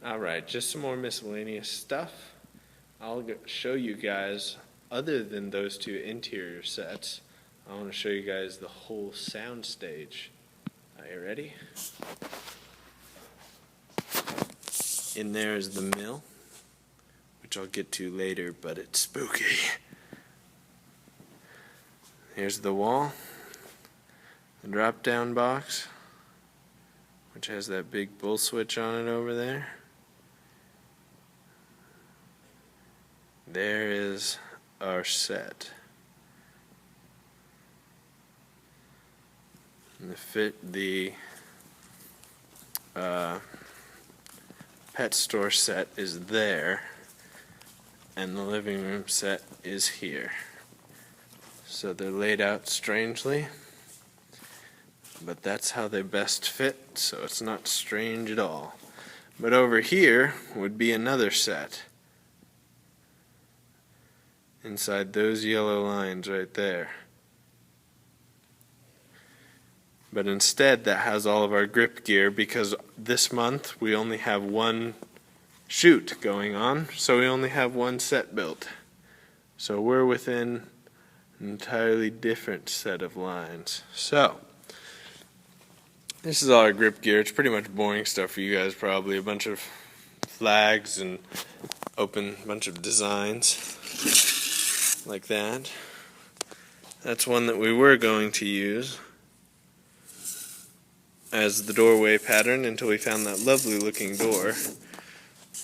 Alright, just some more miscellaneous stuff. I'll show you guys, other than those two interior sets, I want to show you guys the whole sound stage. Are you ready? In there is the mill, which I'll get to later, but it's spooky. Here's the wall, the drop down box, which has that big bull switch on it over there. There is our set. And the pet store set is there, and the living room set is here. So they're laid out strangely, but that's how they best fit, so it's not strange at all. But over here would be another set. Inside those yellow lines right there. But instead that has all of our grip gear, because this month we only have one shoot going on, so we only have one set built. So we're within an entirely different set of lines. So this is all our grip gear. It's pretty much boring stuff for you guys probably. A bunch of flags and a bunch of designs like that. That's one that we were going to use as the doorway pattern until we found that lovely looking door.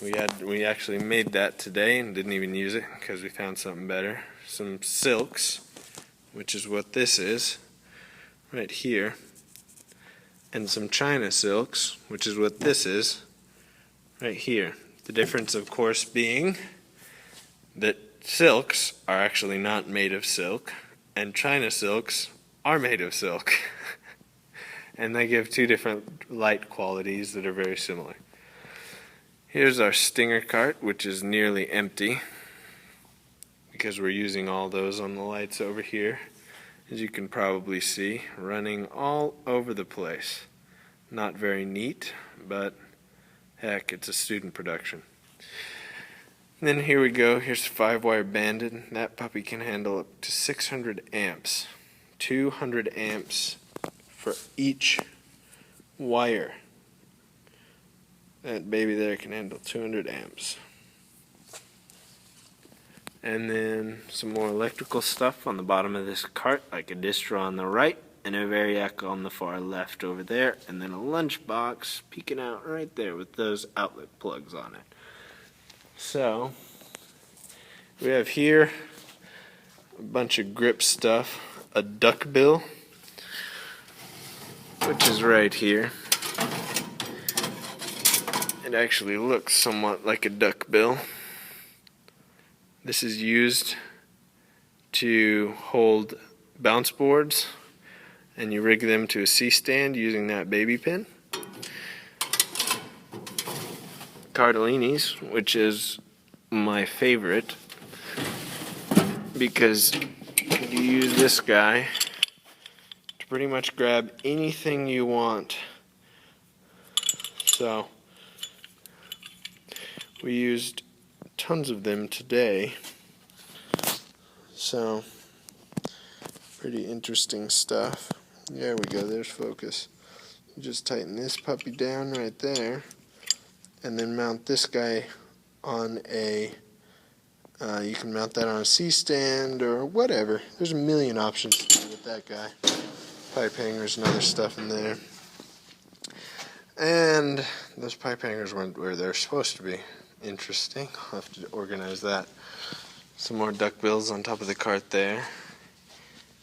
We actually made that today and didn't even use it because we found something better. Some silks, which is what this is right here, and some China silks, which is what this is right here. The difference, of course, being that silks are actually not made of silk, and China silks are made of silk. And they give two different light qualities that are very similar. Here's our stinger cart, which is nearly empty, because we're using all those on the lights over here, as you can probably see, running all over the place. Not very neat, but heck, it's a student production. And then here we go, here's 5-wire banded. That puppy can handle up to 600 amps. 200 amps for each wire. That baby there can handle 200 amps. And then some more electrical stuff on the bottom of this cart, like a distro on the right, and a Variac on the far left over there, and then a lunchbox peeking out right there with those outlet plugs on it. So, we have here a bunch of grip stuff, a duck bill, which is right here. It actually looks somewhat like a duck bill. This is used to hold bounce boards, and you rig them to a C-stand using that baby pin. Cardellini's, which is my favorite, because you use this guy to pretty much grab anything you want. So we used tons of them today, so pretty interesting stuff. There we go, there's focus. You just tighten this puppy down right there, and then mount this guy on a, you can mount that on a C-stand or whatever. There's a million options to do with that guy. Pipe hangers and other stuff in there. And those pipe hangers weren't where they're supposed to be. Interesting. I'll have to organize that. Some more duck bills on top of the cart there.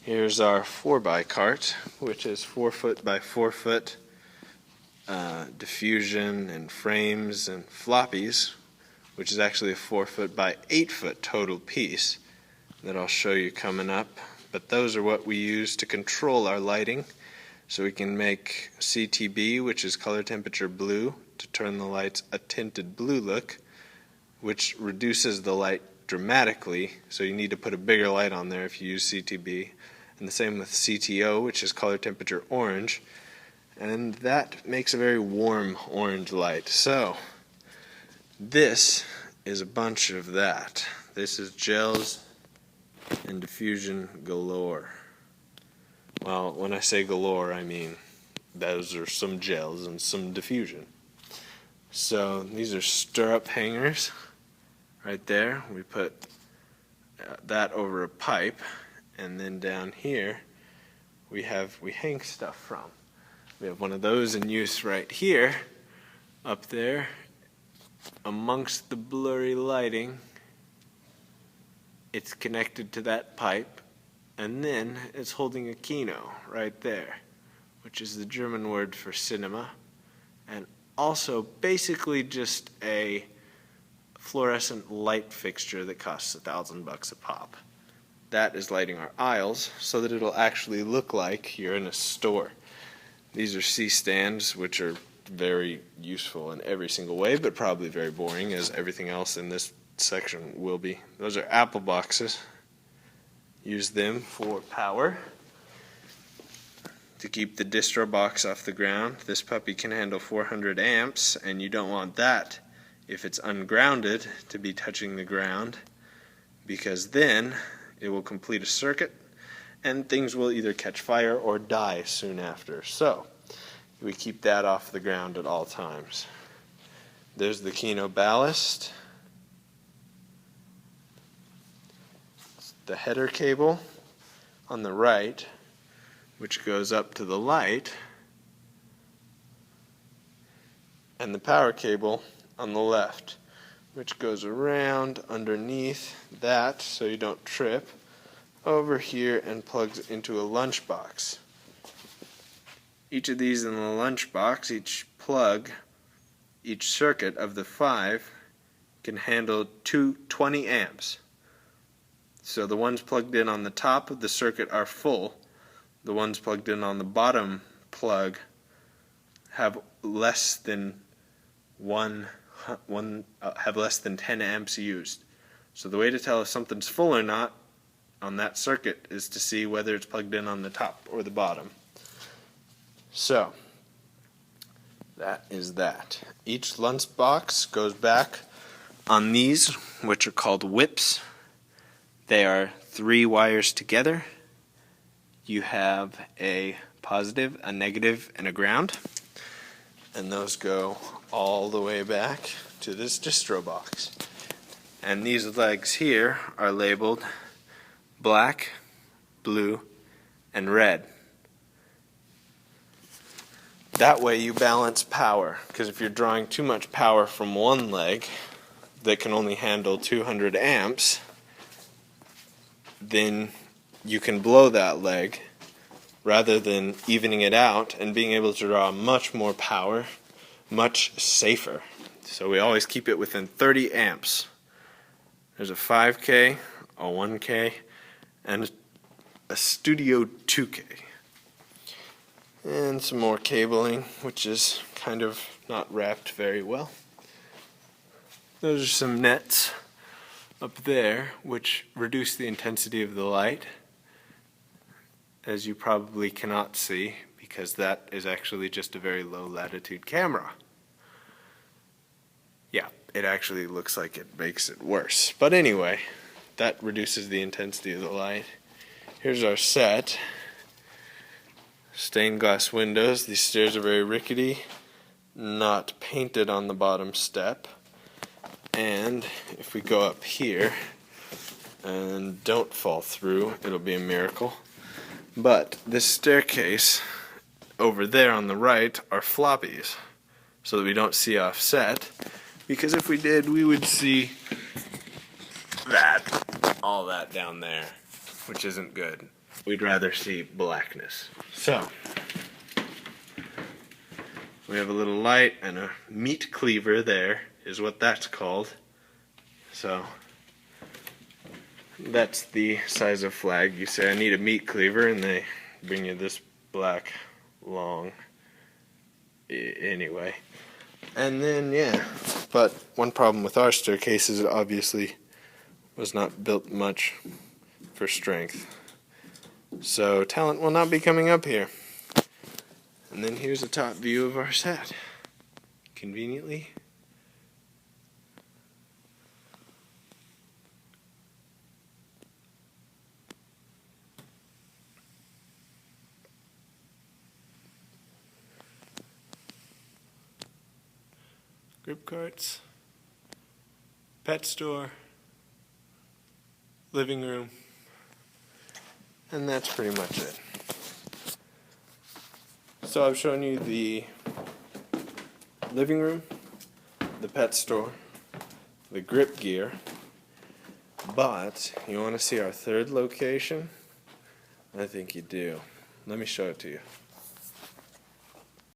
Here's our 4x cart, which is 4 foot by 4 foot diffusion and frames and floppies, which is actually a 4 foot by 8 foot total piece that I'll show you coming up. But those are what we use to control our lighting. So we can make CTB, which is color temperature blue, to turn the lights a tinted blue look, which reduces the light dramatically, so you need to put a bigger light on there if you use CTB. And the same with CTO, which is color temperature orange, and that makes a very warm orange light. So This is a bunch of that. This is gels and diffusion galore. Well, when I say galore, I mean those are some gels and some diffusion. So these are stirrup hangers right there. We put that over a pipe, and then down here we hang stuff from. We have one of those in use right here, up there, amongst the blurry lighting. It's connected to that pipe, and then it's holding a Kino right there, which is the German word for cinema, and also basically just a fluorescent light fixture that costs $1,000 a pop. That is lighting our aisles so that it'll actually look like you're in a store. These are C-stands, which are very useful in every single way, but probably very boring, as everything else in this section will be. Those are Apple boxes. Use them for power to keep the distro box off the ground. This puppy can handle 400 amps, and you don't want that, if it's ungrounded, to be touching the ground, because then it will complete a circuit and things will either catch fire or die soon after. So we keep that off the ground at all times. There's the Kino ballast, the header cable on the right, which goes up to the light, and the power cable on the left, which goes around underneath that so you don't trip, over here and plugs into a lunchbox. Each of these in the lunchbox, each plug, each circuit of the 5 can handle 20 amps. So the ones plugged in on the top of the circuit are full. The ones plugged in on the bottom plug have less than 10 amps used. So the way to tell if something's full or not on that circuit is to see whether it's plugged in on the top or the bottom. So that is that. Each lunchbox goes back on these, which are called whips. They are 3 wires together. You have a positive, a negative, and a ground, and those go all the way back to this distro box. And these legs here are labeled black, blue, and red. That way you balance power, because if you're drawing too much power from one leg that can only handle 200 amps, then you can blow that leg rather than evening it out and being able to draw much more power, much safer. So we always keep it within 30 amps. There's a 5K, a 1K, and a Studio 2K. And some more cabling, which is kind of not wrapped very well. Those are some nets up there, which reduce the intensity of the light, as you probably cannot see, because that is actually just a very low latitude camera. Yeah, it actually looks like it makes it worse. But anyway, that reduces the intensity of the light. Here's our set. Stained glass windows. These stairs are very rickety, not painted on the bottom step. And if we go up here and don't fall through, it'll be a miracle. But this staircase over there on the right are floppies, so that we don't see offset, because if we did, we would see that, all that down there, which isn't good. We'd rather see blackness. So we have a little light and a meat cleaver there, is what that's called. So that's the size of flag. You say, I need a meat cleaver, and they bring you this black long anyway. And then, yeah, but one problem with our staircase is it obviously was not built much for strength. So talent will not be coming up here. And then here's a top view of our set. Conveniently grip carts, pet store, living room, and that's pretty much it. So I've shown you the living room, the pet store, the grip gear, but you want to see our third location? I think you do. Let me show it to you.